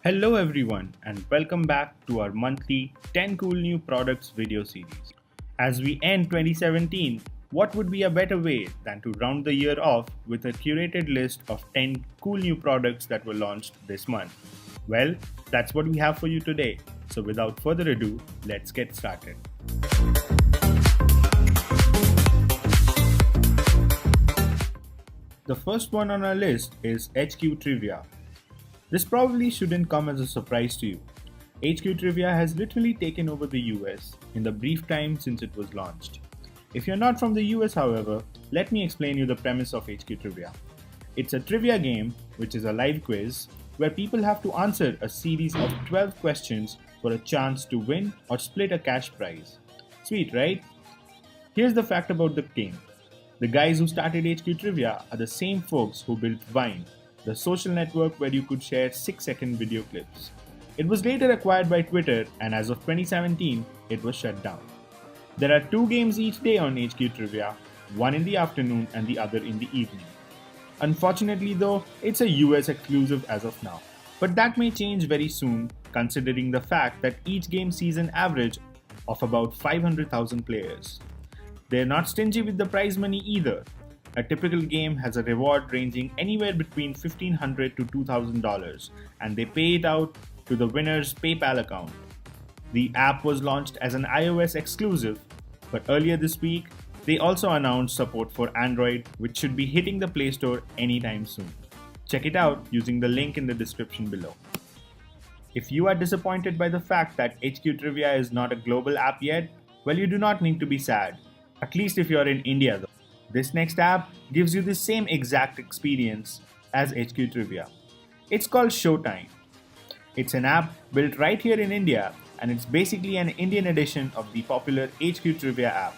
Hello everyone and welcome back to our monthly 10 cool new products video series. As we end 2017, what would be a better way than to round the year off with a curated list of 10 cool new products that were launched this month? Well, that's what we have for you today. So without further ado, let's get started. The first one on our list is HQ Trivia. This probably shouldn't come as a surprise to you. HQ Trivia has literally taken over the US in the brief time since it was launched. If you're not from the US, however, let me explain you the premise of HQ Trivia. It's a trivia game, which is a live quiz, where people have to answer a series of 12 questions for a chance to win or split a cash prize. Sweet, right? Here's the fact about the game. The guys who started HQ Trivia are the same folks who built Vine, the social network where you could share 6-second video clips. It was later acquired by Twitter, and as of 2017, it was shut down. There are 2 games each day on HQ Trivia, one in the afternoon and the other in the evening. Unfortunately though, it's a US exclusive as of now. But that may change very soon, considering the fact that each game sees an average of about 500,000 players. They're not stingy with the prize money either. A typical game has a reward ranging anywhere between $1,500 to $2,000, and they pay it out to the winner's PayPal account. The app was launched as an iOS exclusive, but earlier this week, they also announced support for Android, which should be hitting the Play Store anytime soon. Check it out using the link in the description below. If you are disappointed by the fact that HQ Trivia is not a global app yet, well, you do not need to be sad, at least if you are in India though. This next app gives you the same exact experience as HQ Trivia. It's called Showtime. It's an app built right here in India, and it's basically an Indian edition of the popular HQ Trivia app.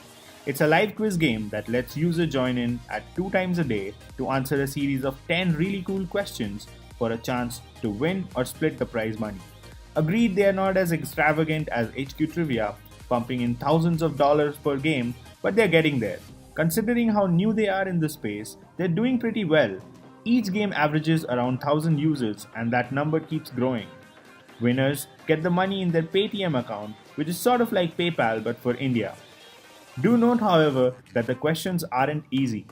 It's a live quiz game that lets users join in at 2 times a day to answer a series of 10 really cool questions for a chance to win or split the prize money. Agreed, they are not as extravagant as HQ Trivia, pumping in thousands of dollars per game, but they're getting there. Considering how new they are in the space, they're doing pretty well. Each game averages around 1,000 users, and that number keeps growing. Winners get the money in their Paytm account, which is sort of like PayPal but for India. Do note, however, that the questions aren't easy.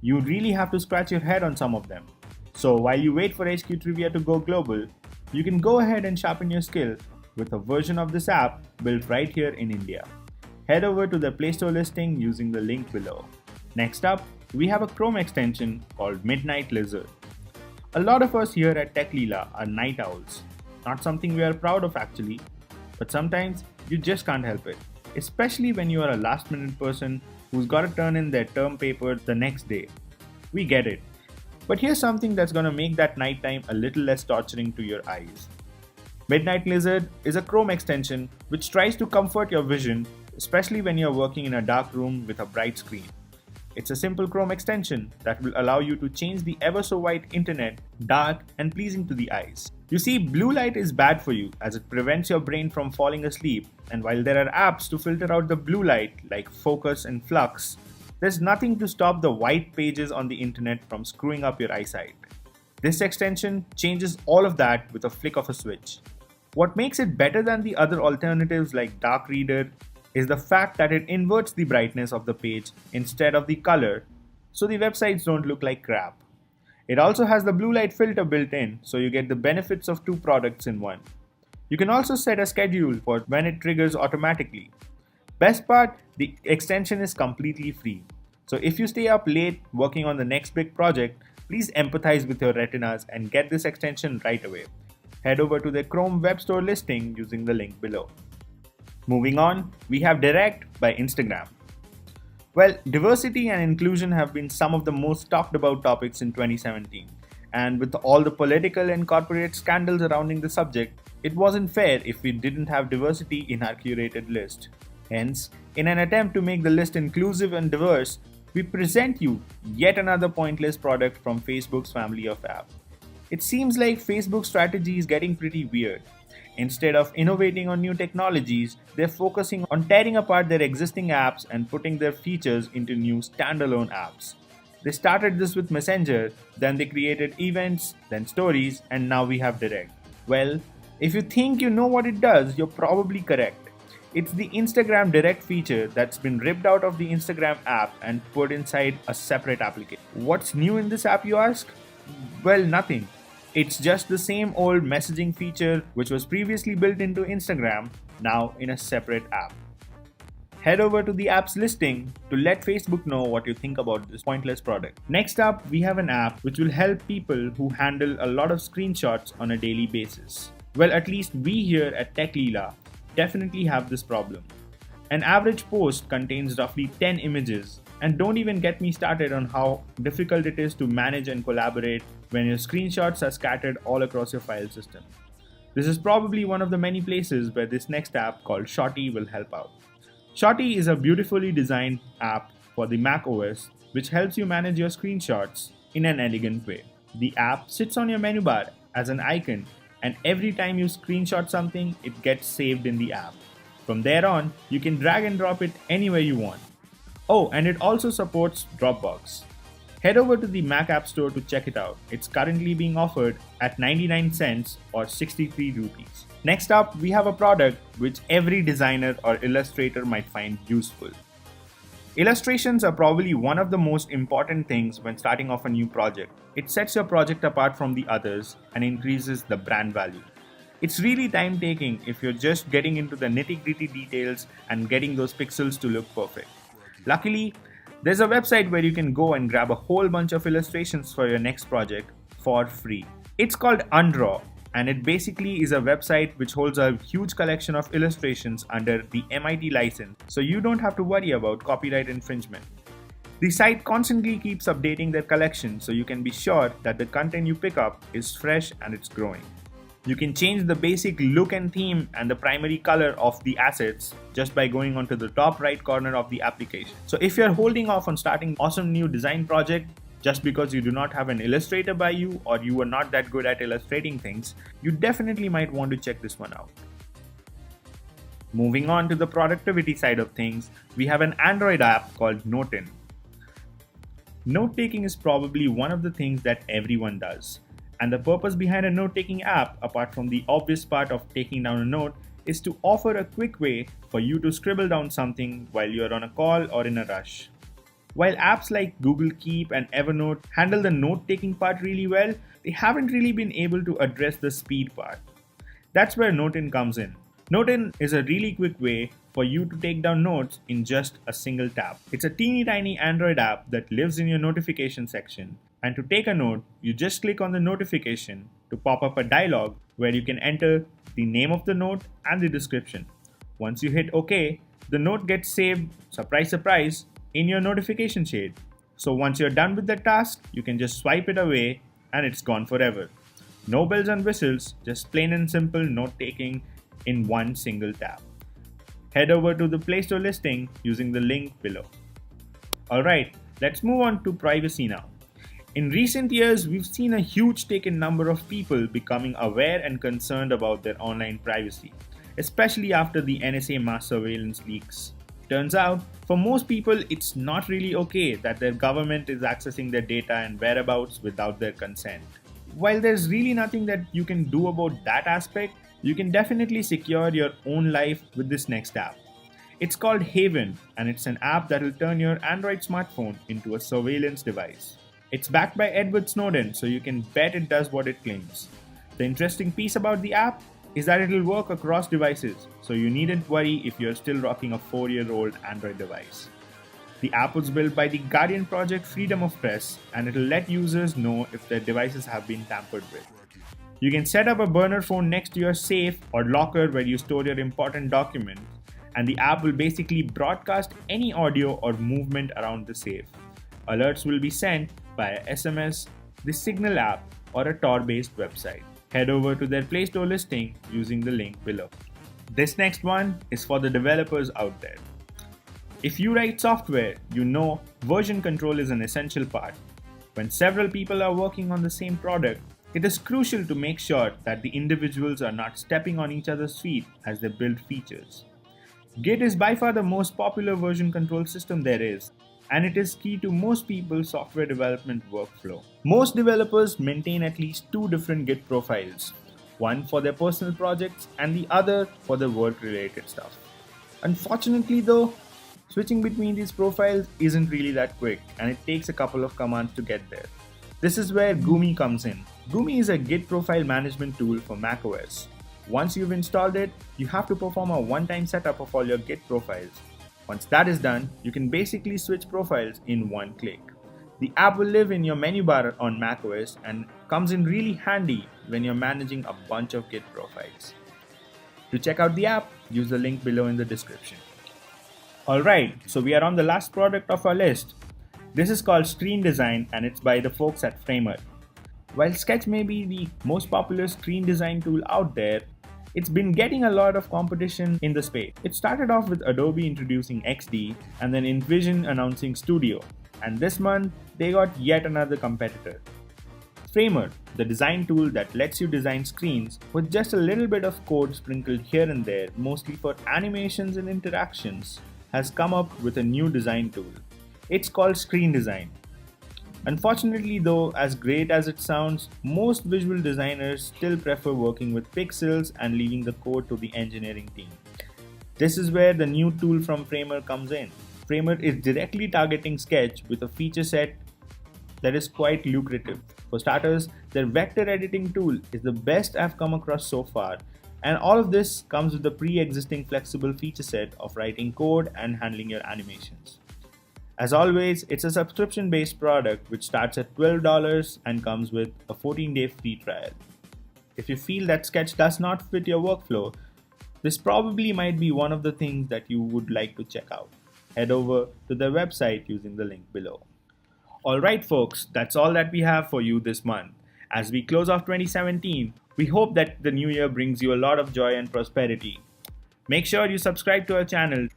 You really have to scratch your head on some of them. So while you wait for HQ Trivia to go global, you can go ahead and sharpen your skill with a version of this app built right here in India. Head over to the Play Store listing using the link below. Next up, we have a Chrome extension called Midnight Lizard. A lot of us here at Tech Leela are night owls. Not something we are proud of actually, but sometimes you just can't help it. Especially when you are a last minute person who's got to turn in their term paper the next day. We get it. But here's something that's gonna make that nighttime a little less torturing to your eyes. Midnight Lizard is a Chrome extension which tries to comfort your vision, especially when you're working in a dark room with a bright screen. It's a simple Chrome extension that will allow you to change the ever so white internet dark and pleasing to the eyes. You see, blue light is bad for you as it prevents your brain from falling asleep, and while there are apps to filter out the blue light like Focus and Flux, there's nothing to stop the white pages on the internet from screwing up your eyesight. This extension changes all of that with a flick of a switch. What makes it better than the other alternatives like Dark Reader is the fact that it inverts the brightness of the page instead of the color, so the websites don't look like crap. It also has the blue light filter built in, so you get the benefits of 2 products in one. You can also set a schedule for when it triggers automatically. Best part, the extension is completely free. So if you stay up late working on the next big project, please empathize with your retinas and get this extension right away. Head over to the Chrome Web Store listing using the link below. Moving on, we have Direct by Instagram. Well, diversity and inclusion have been some of the most talked about topics in 2017, and with all the political and corporate scandals surrounding the subject, it wasn't fair if we didn't have diversity in our curated list. Hence, in an attempt to make the list inclusive and diverse, we present you yet another pointless product from Facebook's family of apps. It seems like Facebook's strategy is getting pretty weird. Instead of innovating on new technologies, they're focusing on tearing apart their existing apps and putting their features into new standalone apps. They started this with Messenger, then they created events, then stories, and now we have Direct. Well, If you think you know what it does, you're probably correct. It's the Instagram Direct feature that's been ripped out of the Instagram app and put inside a separate application. What's new in this app, you ask? Well, nothing. It's just the same old messaging feature which was previously built into Instagram, now in a separate app. Head over to the app's listing to let Facebook know what you think about this pointless product. Next up, we have an app which will help people who handle a lot of screenshots on a daily basis. Well, at least we here at Tech Leela definitely have this problem. An average post contains roughly 10 images, and don't even get me started on how difficult it is to manage and collaborate when your screenshots are scattered all across your file system. This is probably one of the many places where this next app called Shorty will help out. Shorty is a beautifully designed app for the Mac OS which helps you manage your screenshots in an elegant way. The app sits on your menu bar as an icon, and every time you screenshot something, it gets saved in the app. From there on, you can drag and drop it anywhere you want. Oh, and it also supports Dropbox. Head over to the Mac App Store to check it out. It's currently being offered at 99 cents or 63 rupees. Next up, we have a product which every designer or illustrator might find useful. Illustrations are probably one of the most important things when starting off a new project. It sets your project apart from the others and increases the brand value. It's really time taking if you're just getting into the nitty-gritty details and getting those pixels to look perfect. Luckily, there's a website where you can go and grab a whole bunch of illustrations for your next project for free. It's called Undraw, and it basically is a website which holds a huge collection of illustrations under the MIT license, so you don't have to worry about copyright infringement. The site constantly keeps updating their collection, so you can be sure that the content you pick up is fresh and it's growing. You can change the basic look and theme and the primary color of the assets just by going onto the top right corner of the application. So if you're holding off on starting an awesome new design project just because you do not have an illustrator by you or you are not that good at illustrating things, you definitely might want to check this one out. Moving on to the productivity side of things, we have an Android app called Noten. Note-taking is probably one of the things that everyone does. And the purpose behind a note-taking app, apart from the obvious part of taking down a note, is to offer a quick way for you to scribble down something while you're on a call or in a rush. While apps like Google Keep and Evernote handle the note-taking part really well, they haven't really been able to address the speed part. That's where Noten comes in. Noten is a really quick way for you to take down notes in just a single tap. It's a teeny tiny Android app that lives in your notification section. And to take a note, you just click on the notification to pop up a dialog where you can enter the name of the note and the description. Once you hit OK, the note gets saved, surprise surprise, in your notification shade. So once you're done with the task, you can just swipe it away and it's gone forever. No bells and whistles, just plain and simple note taking in one single tap. Head over to the Play Store listing using the link below. Alright, let's move on to privacy now. In recent years, we've seen a huge take in number of people becoming aware and concerned about their online privacy, especially after the NSA mass surveillance leaks. Turns out, for most people, it's not really okay that their government is accessing their data and whereabouts without their consent. While there's really nothing that you can do about that aspect, you can definitely secure your own life with this next app. It's called Haven, and it's an app that will turn your Android smartphone into a surveillance device. It's backed by Edward Snowden, so you can bet it does what it claims. The interesting piece about the app is that it will work across devices, so you needn't worry if you're still rocking a 4-year-old Android device. The app was built by the Guardian Project Freedom of Press, and it'll let users know if their devices have been tampered with. You can set up a burner phone next to your safe or locker where you store your important documents, and the app will basically broadcast any audio or movement around the safe. Alerts will be sent via SMS, the Signal app, or a Tor-based website. Head over to their Play Store listing using the link below. This next one is for the developers out there. If you write software, you know version control is an essential part. When several people are working on the same product, it is crucial to make sure that the individuals are not stepping on each other's feet as they build features. Git is by far the most popular version control system there is, and it is key to most people's software development workflow. Most developers maintain at least 2 different Git profiles. one for their personal projects and the other for their work related stuff. Unfortunately, though, switching between these profiles isn't really that quick and it takes a couple of commands to get there. This is where Gumi comes in. Gumi is a Git profile management tool for macOS. Once you've installed it, you have to perform a one-time setup of all your Git profiles. Once that is done, you can basically switch profiles in one click. The app will live in your menu bar on macOS and comes in really handy when you're managing a bunch of Git profiles. To check out the app, use the link below in the description. Alright, so we are on the last product of our list. This is called Screen Design and it's by the folks at Framer. While Sketch may be the most popular screen design tool out there, it's been getting a lot of competition in the space. It started off with Adobe introducing XD and then InVision announcing Studio. And this month, they got yet another competitor. Framer, the design tool that lets you design screens with just a little bit of code sprinkled here and there, mostly for animations and interactions, has come up with a new design tool. It's called Screen Design. Unfortunately though, as great as it sounds, most visual designers still prefer working with pixels and leaving the code to the engineering team. This is where the new tool from Framer comes in. Framer is directly targeting Sketch with a feature set that is quite lucrative. For starters, their vector editing tool is the best I've come across so far, and all of this comes with the pre-existing flexible feature set of writing code and handling your animations. As always, it's a subscription-based product which starts at $12 and comes with a 14-day free trial. If you feel that Sketch does not fit your workflow, this probably might be one of the things that you would like to check out. Head over to their website using the link below. Alright folks, that's all that we have for you this month. As we close off 2017, we hope that the new year brings you a lot of joy and prosperity. Make sure you subscribe to our channel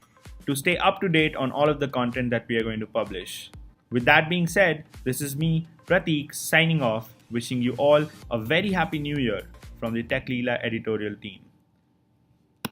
to stay up to date on all of the content that we are going to publish. With that being said, this is me, Prateek, signing off, wishing you all a very happy new year from the Tech Leela editorial team.